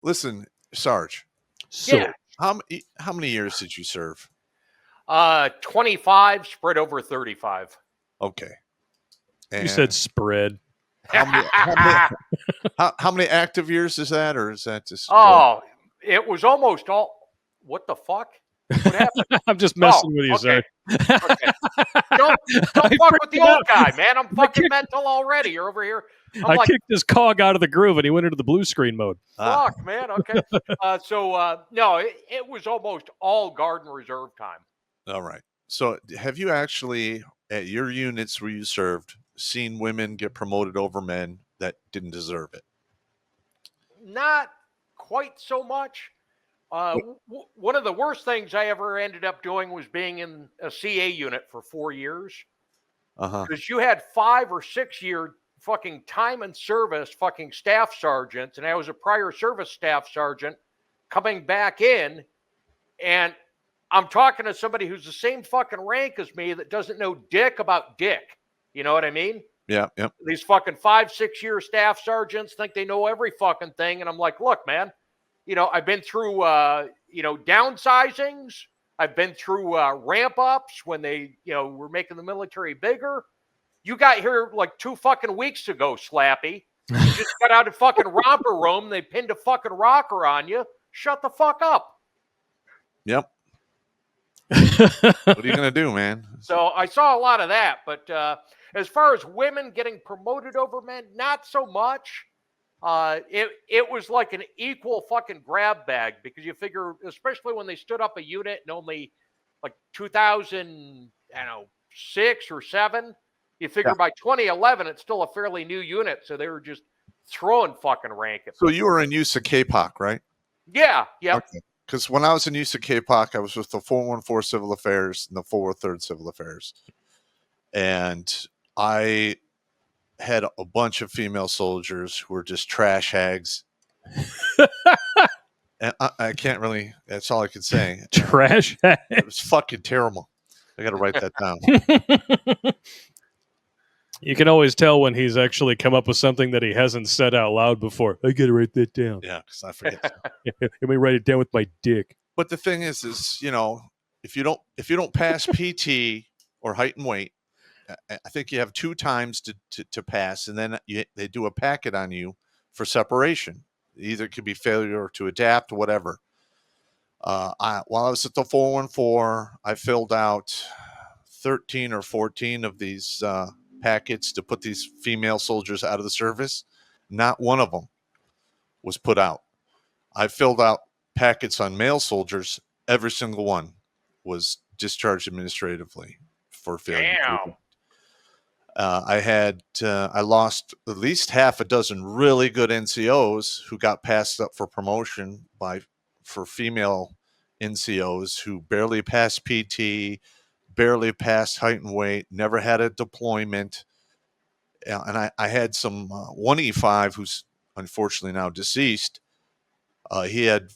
Listen, Sarge. So, Yeah. How many years did you serve? 25 spread over 35. Okay. And you said spread. how many active years is that, or is that just? Oh, it was almost all. What the fuck? What happened? I'm just messing with you, okay. sir. Okay. Don't fuck with the old guy, man. I'm fucking mental already. You're over here. I kicked his cog out of the groove, and he went into the blue screen mode. Fuck, man. Okay. No, it was almost all Garden Reserve time. All right. So, have you actually, at your units where you served, seen women get promoted over men that didn't deserve it? Not quite so much. One of the worst things I ever ended up doing was being in a CA unit for 4 years. Because you had 5 or 6 year fucking time and service fucking staff sergeants, and I was a prior service staff sergeant coming back in, and I'm talking to somebody who's the same fucking rank as me that doesn't know dick about dick. You know what I mean? Yeah, yep. These fucking 5, 6 year staff sergeants think they know every fucking thing, and I'm like, look, man, I've been through downsizings. I've been through ramp ups when they were making the military bigger. You got here like 2 fucking weeks ago, Slappy. You just got out of fucking romper room. They pinned a fucking rocker on you. Shut the fuck up. Yep. What are you going to do, man? So I saw a lot of that. But as far as women getting promoted over men, not so much. It was like an equal fucking grab bag, because you figure, especially when they stood up a unit in only like 2006 or 7, you figure by 2011, it's still a fairly new unit. So they were just throwing fucking rank at So you were in use of KPOC, right? Yeah. Yep. Okay. Because when I was in use of KPOC, I was with the 414 Civil Affairs and the 403rd Civil Affairs. And I had a bunch of female soldiers who were just trash hags. And I can't really, that's all I could say. Trash hags? It was fucking terrible. I got to write that down. You can always tell when he's actually come up with something that he hasn't said out loud before. I got to write that down. Yeah, because I forget. Let me write it down with my dick. But the thing is, if you don't pass PT or height and weight, I think you have 2 times to pass, and then they do a packet on you for separation. Either it could be failure to adapt or whatever. While I was at the 414, I filled out 13 or 14 of these packets to put these female soldiers out of the service. Not one of them was put out. I filled out packets on male soldiers. Every single one was discharged administratively for failure. Damn. I lost at least half a dozen really good NCOs who got passed up for promotion for female NCOs who barely passed PT, barely passed height and weight, never had a deployment. And I had some 1E5 who's unfortunately now deceased. He had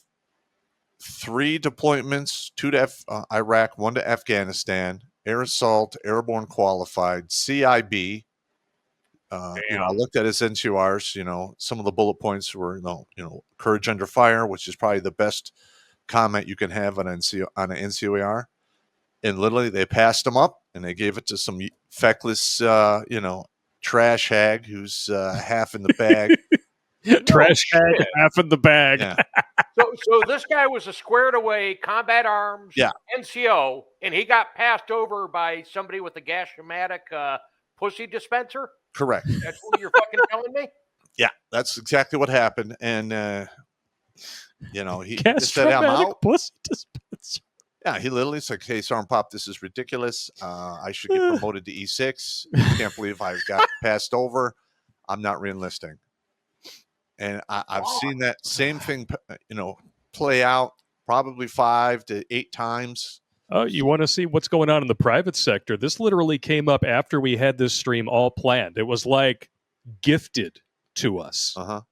3 deployments, 2 to Iraq, 1 to Afghanistan, air assault, airborne qualified, CIB. I looked at his NCORs. Some of the bullet points were, courage under fire, which is probably the best comment you can have on an NCOR. And literally, they passed him up, and they gave it to some feckless, trash hag who's half in the bag. Trash hag, half in the bag. Yeah. So this guy was a squared away combat arms NCO, and he got passed over by somebody with a gas-o-matic pussy dispenser? Correct. That's what you're fucking telling me? Yeah, that's exactly what happened. And, he just said, I'm out. Pussy dispenser. Yeah, he literally said, hey, Sergeant Pop, this is ridiculous. I should get promoted to E6. I can't believe I got passed over. I'm not re-enlisting. And I've seen that same thing, play out probably 5 to 8 times. Oh, you want to see what's going on in the private sector? This literally came up after we had this stream all planned. It was like gifted to us. It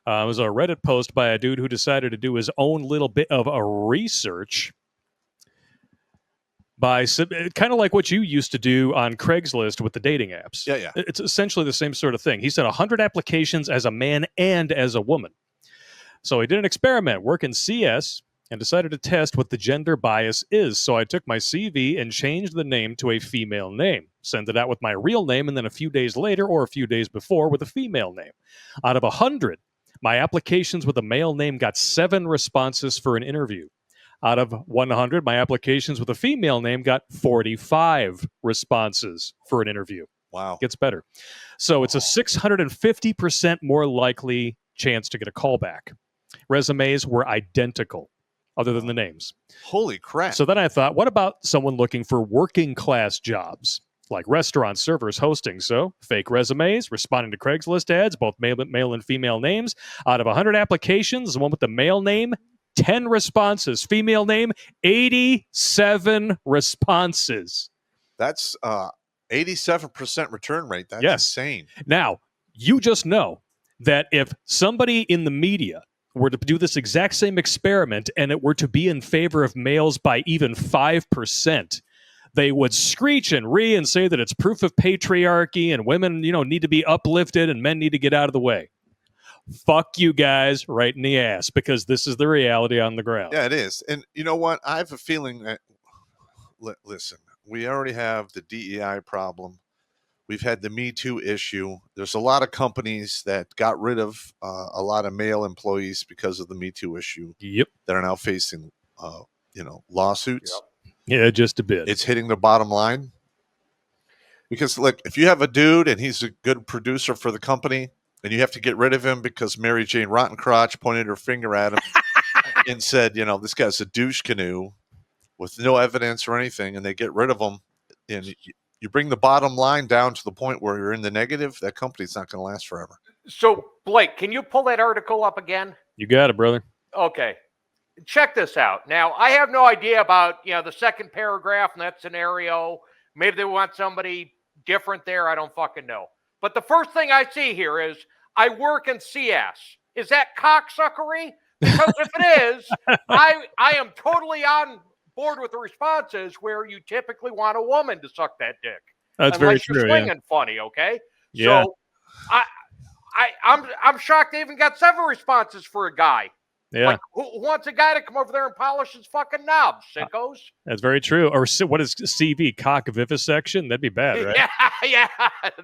was a Reddit post by a dude who decided to do his own little bit of a research by kind of like what you used to do on Craigslist with the dating apps. Yeah. It's essentially the same sort of thing. He said 100 applications as a man and as a woman. So I did an experiment, work in CS, and decided to test what the gender bias is. So I took my CV and changed the name to a female name, sent it out with my real name, and then a few days later or a few days before with a female name. Out of 100, my applications with a male name got 7 responses for an interview. Out of 100, my applications with a female name got 45 responses for an interview. Wow. Gets better. So it's a 650% more likely chance to get a callback. Resumes were identical, other than the names. Holy crap. So then I thought, what about someone looking for working class jobs, like restaurants, servers, hosting? So fake resumes, responding to Craigslist ads, both male and female names. Out of 100 applications, the one with the male name, 10 responses. Female name, 87 responses. That's 87% return rate. That's insane. Now, you just know that if somebody in the media were to do this exact same experiment and it were to be in favor of males by even 5%, they would screech and ree and say that it's proof of patriarchy and women, need to be uplifted and men need to get out of the way. Fuck you guys right in the ass, because this is the reality on the ground. Yeah, it is. And you know what? I have a feeling that, listen, we already have the DEI problem. We've had the Me Too issue. There's a lot of companies that got rid of a lot of male employees because of the Me Too issue. Yep. That are now facing, lawsuits. Yep. Yeah, just a bit. It's hitting the bottom line. Because, look, if you have a dude and he's a good producer for the company and you have to get rid of him because Mary Jane Rottencrotch pointed her finger at him and said, this guy's a douche canoe with no evidence or anything, and they get rid of him, and you bring the bottom line down to the point where you're in the negative, that company's not going to last forever. So, Blake, can you pull that article up again? You got it, brother. Okay. Check this out. Now, I have no idea about, the second paragraph in that scenario. Maybe they want somebody different there. I don't fucking know. But the first thing I see here is, I work in CS. Is that cocksuckery? Because if it is, I am totally on board with the responses where you typically want a woman to suck that dick. That's very true. Unless you're swinging funny, okay? Yeah. So I'm shocked they even got 7 responses for a guy. Yeah. Like, who wants a guy to come over there and polish his fucking knobs, sickos? That's very true. Or what is CV? Cock vivisection? That'd be bad, right? Yeah.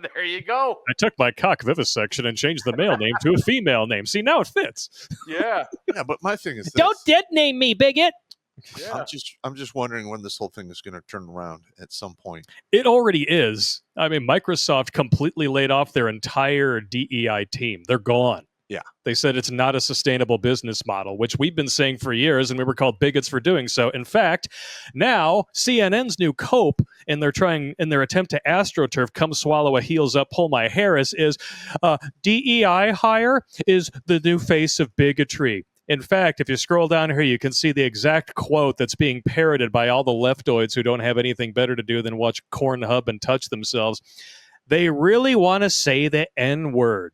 There you go. I took my cock vivisection and changed the male name to a female name. See, now it fits. Yeah. Yeah, but my thing is this. Don't dead name me, bigot. Yeah. I'm just wondering when this whole thing is going to turn around at some point. It already is. I mean, Microsoft completely laid off their entire DEI team. They're gone. Yeah. They said it's not a sustainable business model, which we've been saying for years, and we were called bigots for doing so. In fact, now CNN's new cope in their attempt to astroturf, come swallow a heels up, pull my hair is DEI hire is the new face of bigotry. In fact, if you scroll down here, you can see the exact quote that's being parroted by all the leftoids who don't have anything better to do than watch Pornhub and touch themselves. They really want to say the N-word.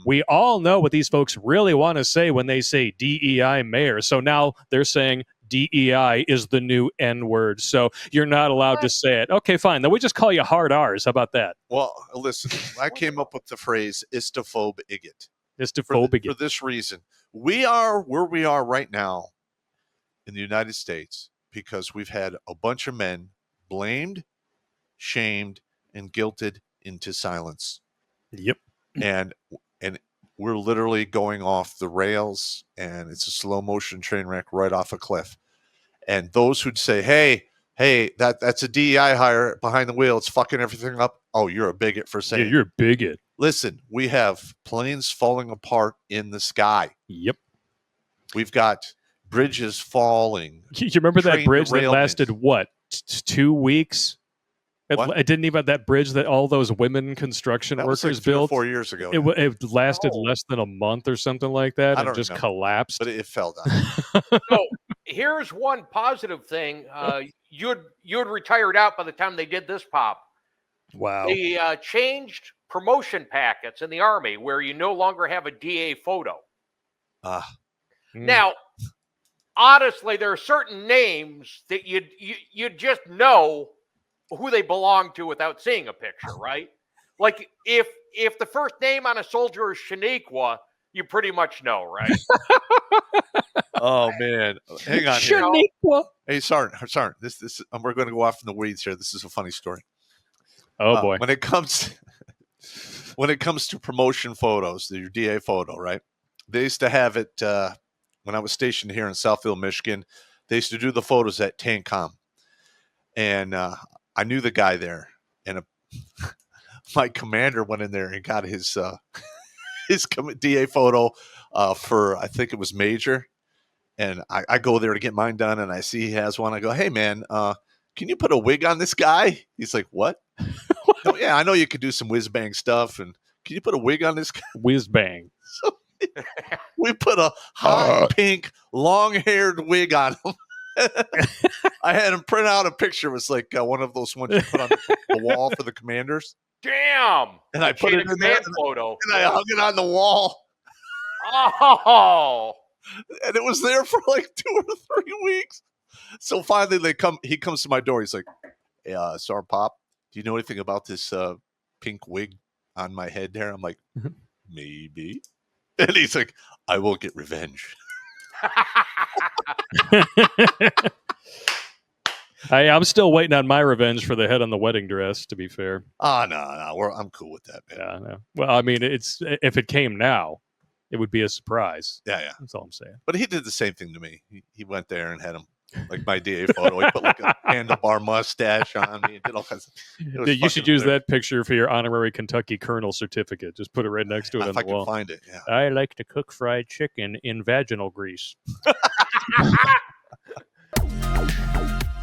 We all know what these folks really want to say when they say DEI mayor. So now they're saying DEI is the new N-word. So you're not allowed to say it. Okay, fine. Then we just call you hard R's. How about that? Well, listen, I came up with the phrase istophobe igot. Istophobe for this reason. We are where we are right now in the United States because we've had a bunch of men blamed, shamed, and guilted into silence. Yep. And we're literally going off the rails, and it's a slow motion train wreck right off a cliff. And those who'd say, hey, that's a DEI hire behind the wheel, it's fucking everything up. Oh, you're a bigot for saying. Yeah, you're a bigot. Listen, we have planes falling apart in the sky. Yep. We've got bridges falling. You remember that bridge that lasted, 2 weeks? It didn't even have that bridge that all those women construction workers built. 4 years ago. It lasted less than a month or something like that, and just collapsed. But it fell down. So here's one positive thing. You'd retired out by the time they did this pop. Wow. They changed promotion packets in the Army where you no longer have a DA photo. Now, honestly, there are certain names that you just know who they belong to without seeing a picture, right? Like if the first name on a soldier is Shaniqua, you pretty much know, right? Oh man, hang on here. Hey, Sergeant, this we're going to go off in the weeds here. This is a funny story. Oh boy. When it comes to promotion photos, your DA photo, right? They used to have it when I was stationed here in Southfield, Michigan. They used to do the photos at Tancom, and I knew the guy there, and my commander went in there and got his DA photo for, I think it was Major. And I go there to get mine done, and I see he has one. I go, hey, man, can you put a wig on this guy? He's like, what? Oh, yeah, I know you could do some whiz-bang stuff. And can you put a wig on this guy? Whiz-bang. So we put a hot pink, long-haired wig on him. I had him print out a picture. It was like one of those ones you put on the wall for the commanders. Damn! And I put it in there, photo. and I hung it on the wall. Oh! And it was there for like 2 or 3 weeks. So finally he comes to my door. He's like, hey, Sergeant Pop, do you know anything about this pink wig on my head there? I'm like, maybe. And he's like, I will get revenge. I'm still waiting on my revenge for the head on the wedding dress, to be fair. Oh, no, I'm cool with that, man. Yeah, no. Well, I mean, if it came now, it would be a surprise. Yeah. That's all I'm saying. But he did the same thing to me. He went there and had him, like my DA photo. He put like a handlebar mustache on me and did all kinds of. You should use that picture for your honorary Kentucky Colonel certificate. Just put it right next to it on the wall. If I can find it, yeah. I like to cook fried chicken in vaginal grease.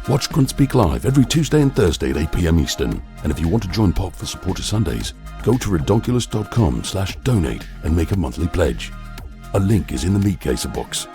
Watch Grunt Speak live every Tuesday and Thursday at 8 p.m. Eastern. And if you want to join Pop for Supporter Sundays, go to redonkulous.com/donate and make a monthly pledge. A link is in the meat caser box.